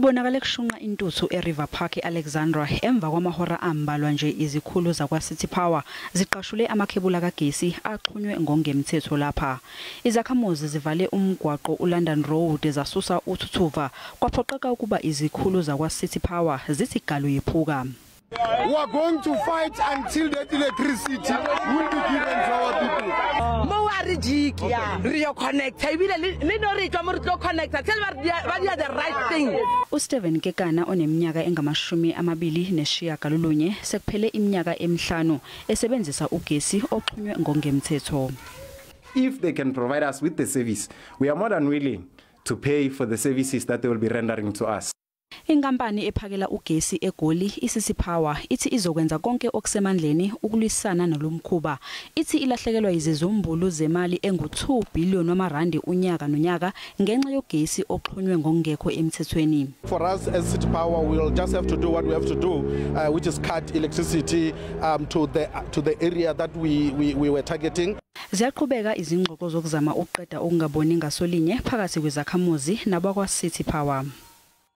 Kubonakala kushunqa intuthu eRiver Park eAlexandra emva kwamahora ambalwa nje izikhulu zakwa City Power zigqashule amakhebula kagesi axhunywe ngokungemthetho lapha. Izakhamuzi zivale umgwaqo uLondon Road zasusa uthuthuva kwaphoqeka ukuba izikhulu zakwa City Power zithi galu yephuka. We are going to fight until that electricity will be given to our people. Steven Kekana oneminyaka engamashumi amabili nesishiyagalolunye sekuphele iminyaka emihlanu esebenzisa ugesi oxhunywe ngokungemthetho. If they can provide us with the service, we are more than willing to pay for the services that they will be rendering to us. Inkampani ephakela ugesi eGoli iCity Power ithi izokwenza konke okusemandleni ukulwisana nalomkhuba. Ithi ilahlekelwa izizumbulu zemali engu2 billion wamarandi unyaka nonyaka ngenxa yogesi oxhunywe ngokungekho emthethweni. For us as City Power, we will just have to do what we have to do, which is cut electricity to the area that we were targeting. Ziyaqhubeka izingxoxo zokuzama ukuqeda ukungaboni ngasolinye phakathi kwezakhamuzi nabakwa City Power.